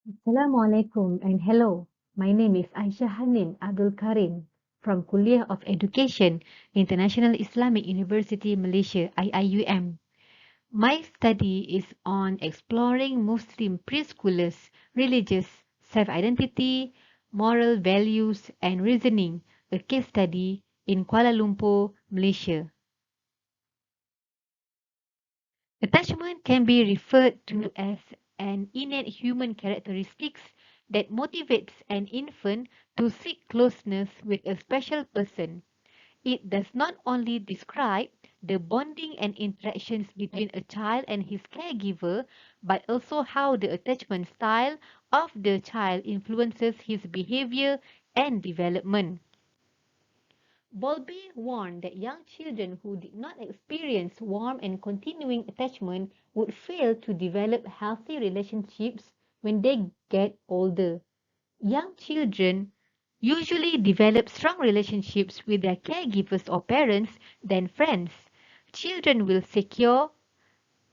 Assalamualaikum and hello. My name is Aishah Hanim Abdul Karim from Kuala of Education, International Islamic University Malaysia, IIUM. My study is on exploring Muslim preschoolers, religious self-identity, moral values and reasoning, a case study in Kuala Lumpur, Malaysia. Attachment can be referred to as an innate human characteristics that motivates an infant to seek closeness with a special person. It does not only describe the bonding and interactions between a child and his caregiver, but also how the attachment style of the child influences his behavior and development. Bowlby warned that young children who did not experience warm and continuing attachment would fail to develop healthy relationships when they get older. Young children usually develop strong relationships with their caregivers or parents than friends. Children will secure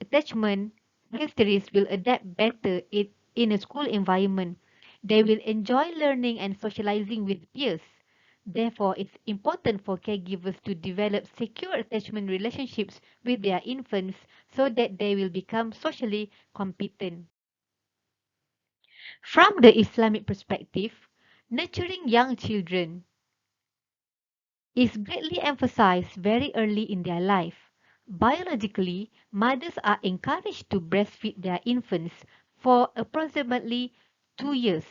attachment histories will adapt better in a school environment. They will enjoy learning and socializing with peers. Therefore, it's important for caregivers to develop secure attachment relationships with their infants so that they will become socially competent. From the Islamic perspective, nurturing young children is greatly emphasized very early in their life. Biologically, mothers are encouraged to breastfeed their infants for approximately 2 years.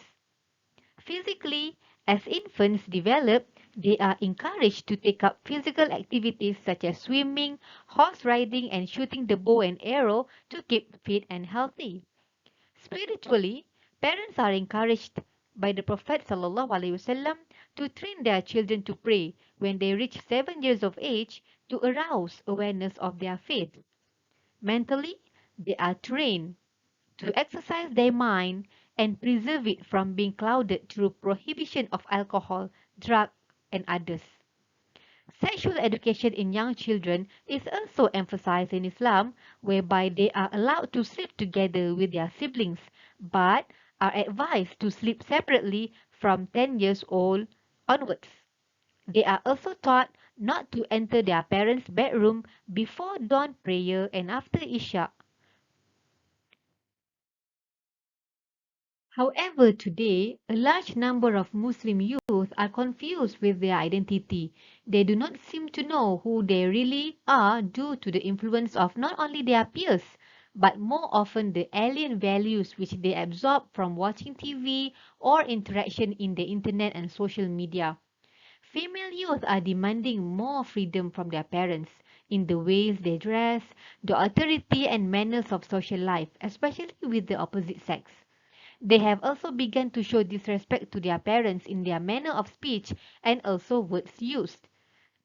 Physically, as infants develop, they are encouraged to take up physical activities such as swimming, horse riding, and shooting the bow and arrow to keep fit and healthy. Spiritually, parents are encouraged by the Prophet ﷺ to train their children to pray when they reach 7 years of age to arouse awareness of their faith. Mentally, they are trained to exercise their mind and preserve it from being clouded through prohibition of alcohol, drug, and others. Sexual education in young children is also emphasized in Islam, whereby they are allowed to sleep together with their siblings, but are advised to sleep separately from 10 years old onwards. They are also taught not to enter their parents' bedroom before dawn prayer and after Isha. However, today, a large number of Muslim youth are confused with their identity. They do not seem to know who they really are due to the influence of not only their peers, but more often the alien values which they absorb from watching TV or interaction in the internet and social media. Female youth are demanding more freedom from their parents in the ways they dress, the authority and manners of social life, especially with the opposite sex. They have also begun to show disrespect to their parents in their manner of speech and also words used.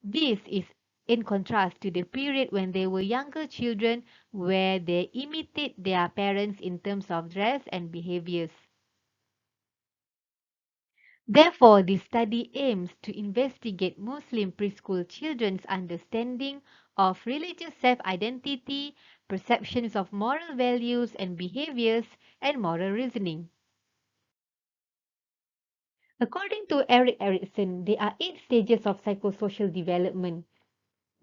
This is in contrast to the period when they were younger children where they imitate their parents in terms of dress and behaviors. Therefore, this study aims to investigate Muslim preschool children's understanding of religious self-identity, perceptions of moral values and behaviors, and moral reasoning. According to Eric Erikson, there are 8 stages of psychosocial development.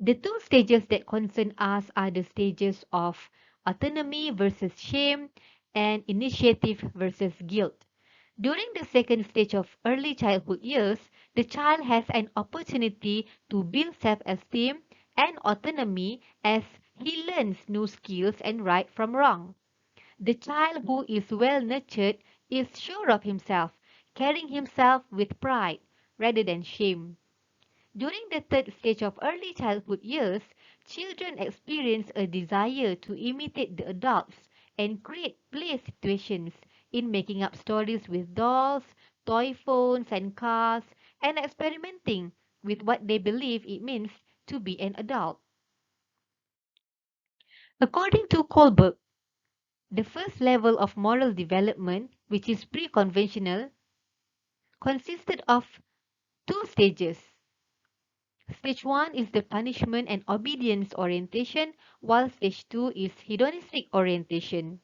The 2 stages that concern us are the stages of autonomy versus shame and initiative versus guilt. During the second stage of early childhood years, the child has an opportunity to build self-esteem and autonomy as he learns new skills and right from wrong. The child who is well nurtured is sure of himself, carrying himself with pride rather than shame. During the third stage of early childhood years, children experience a desire to imitate the adults and create play situations in making up stories with dolls, toy phones, and cars, and experimenting with what they believe it means to be an adult. According to Kohlberg, the first level of moral development, which is pre-conventional, consisted of 2 stages. Stage 1 is the punishment and obedience orientation, while stage 2 is hedonistic orientation.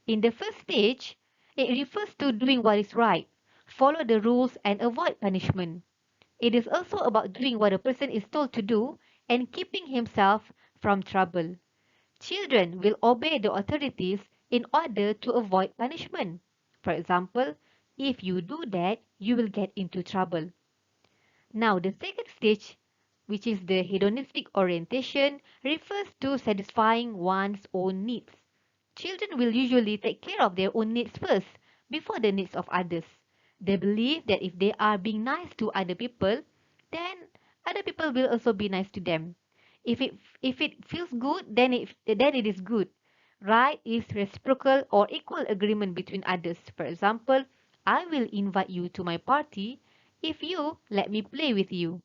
In the first stage, It refers to doing what is right, follow the rules and avoid punishment. It is also about doing what a person is told to do and keeping himself from trouble. Children will obey the authorities in order to avoid punishment. For example, if you do that, you will get into trouble. Now, the second stage, which is the hedonistic orientation, refers to satisfying one's own needs. Children will usually take care of their own needs first, before the needs of others. They believe that if they are being nice to other people, then other people will also be nice to them. If it feels good, then it is good. Right is reciprocal or equal agreement between others. For example, I will invite you to my party if you let me play with you.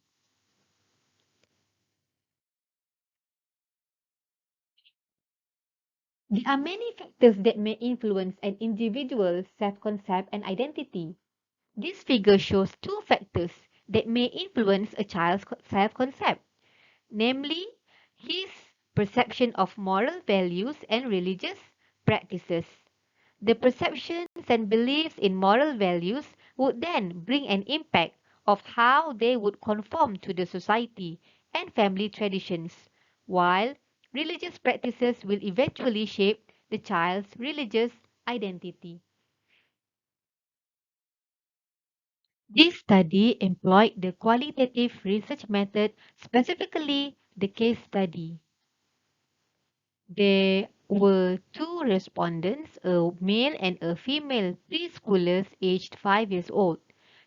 There are many factors that may influence an individual's self-concept and identity. This figure shows two factors that may influence a child's self-concept, namely his perception of moral values and religious practices. The perceptions and beliefs in moral values would then bring an impact of how they would conform to the society and family traditions, while religious practices will eventually shape the child's religious identity. This study employed the qualitative research method, specifically the case study. There were two respondents, a male and a female preschoolers aged 5 years old.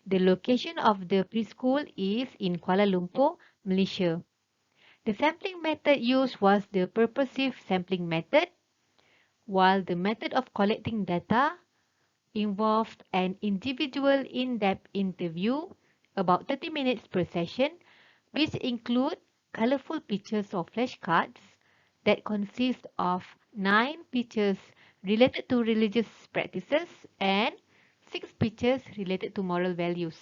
The location of the preschool is in Kuala Lumpur, Malaysia. The sampling method used was the purposive sampling method, while the method of collecting data involved an individual in-depth interview, about 30 minutes per session, which include colorful pictures or flashcards that consist of 9 pictures related to religious practices and 6 pictures related to moral values.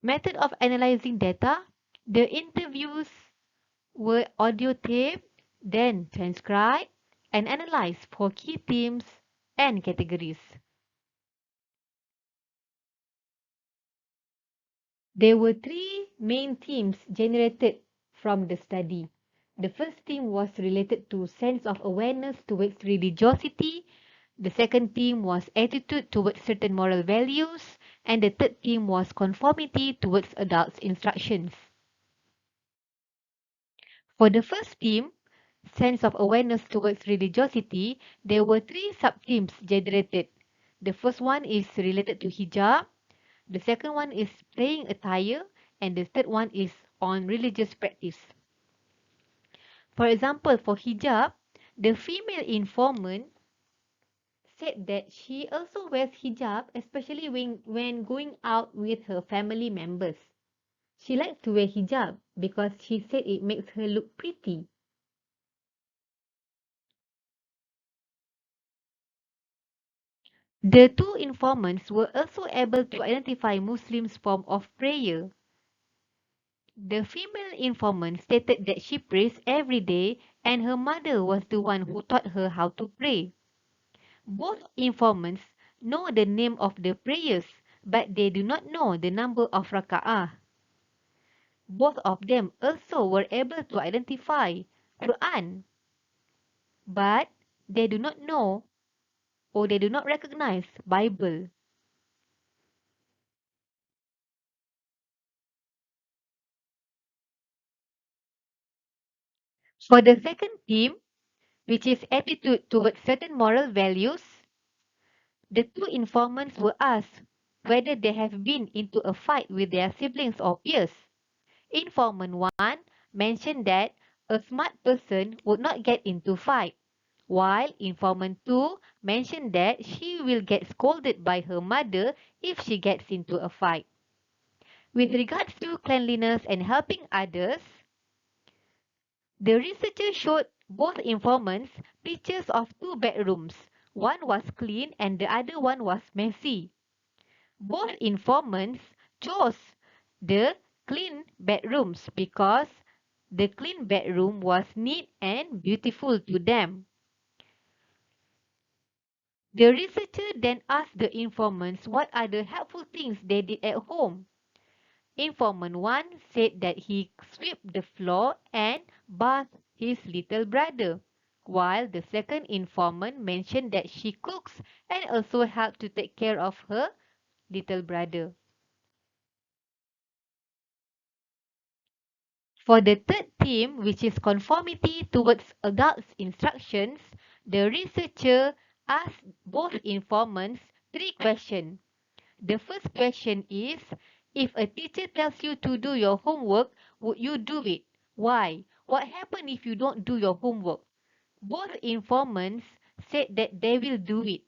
Method of analyzing data. The interviews were audio taped, then transcribed and analyzed for key themes and categories. There were three main themes generated from the study. The first theme was related to sense of awareness towards religiosity. The second theme was attitude towards certain moral values. And the third theme was conformity towards adults' instructions. For the first theme, sense of awareness towards religiosity, there were three sub-themes generated. The first one is related to hijab. The second one is playing attire, and the third one is on religious practice. For example, for hijab, the female informant said that she also wears hijab, especially when going out with her family members. She likes to wear hijab because she said it makes her look pretty. The two informants were also able to identify Muslims' form of prayer. The female informant stated that she prays every day and her mother was the one who taught her how to pray. Both informants know the name of the prayers, but they do not know the number of raka'ah. Both of them also were able to identify Quran, but they do not know or they do not recognize Bible. For the second theme, which is attitude towards certain moral values, the two informants were asked whether they have been into a fight with their siblings or peers. Informant 1 mentioned that a smart person would not get into fight, while Informant 2 mentioned that she will get scolded by her mother if she gets into a fight. With regards to cleanliness and helping others, the researcher showed both informants pictures of two bedrooms. One was clean and the other one was messy. Both informants chose the clean bedrooms because the clean bedroom was neat and beautiful to them. The researcher then asked the informants what are the helpful things they did at home. Informant 1 said that he swept the floor and bathed his little brother, while the second informant mentioned that she cooks and also helped to take care of her little brother. For the third theme, which is conformity towards adults' instructions, the researcher asked both informants three questions. The first question is, if a teacher tells you to do your homework, would you do it? Why? What happens if you don't do your homework? Both informants said that they will do it.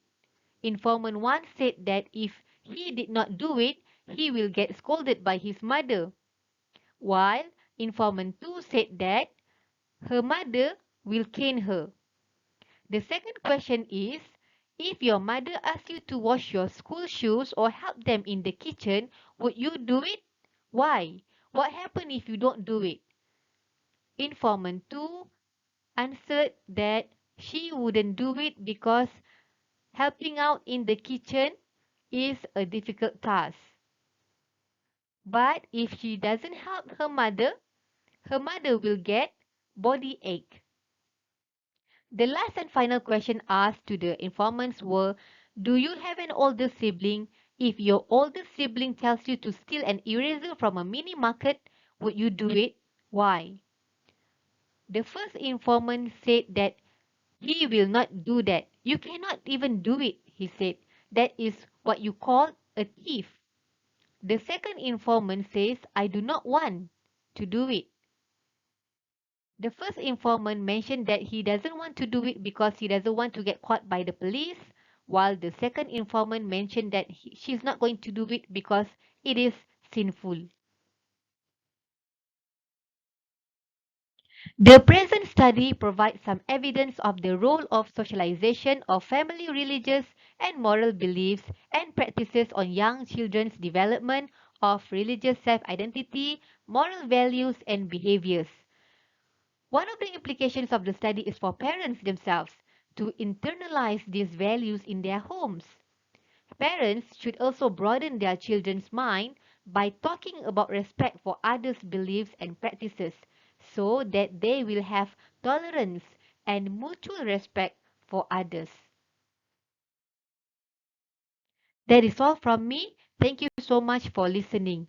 Informant 1 said that if he did not do it, he will get scolded by his mother, while informant 2 said that her mother will cane her. The second question is, if your mother asks you to wash your school shoes or help them in the kitchen, would you do it? Why? What happens if you don't do it? Informant 2 answered that she wouldn't do it because helping out in the kitchen is a difficult task. But if she doesn't help her mother will get body ache. The last and final question asked to the informants were, do you have an older sibling? If your older sibling tells you to steal an eraser from a mini market, would you do it? Why? The first informant said that he will not do that. You cannot even do it, he said. That is what you call a thief. The second informant says, I do not want to do it. The first informant mentioned that he doesn't want to do it because he doesn't want to get caught by the police, while the second informant mentioned that she's not going to do it because it is sinful. The present study provides some evidence of the role of socialization of family religious and moral beliefs and practices on young children's development of religious self-identity, moral values, and behaviors. One of the implications of the study is for parents themselves to internalize these values in their homes. Parents should also broaden their children's mind by talking about respect for others' beliefs and practices so that they will have tolerance and mutual respect for others. That is all from me. Thank you so much for listening.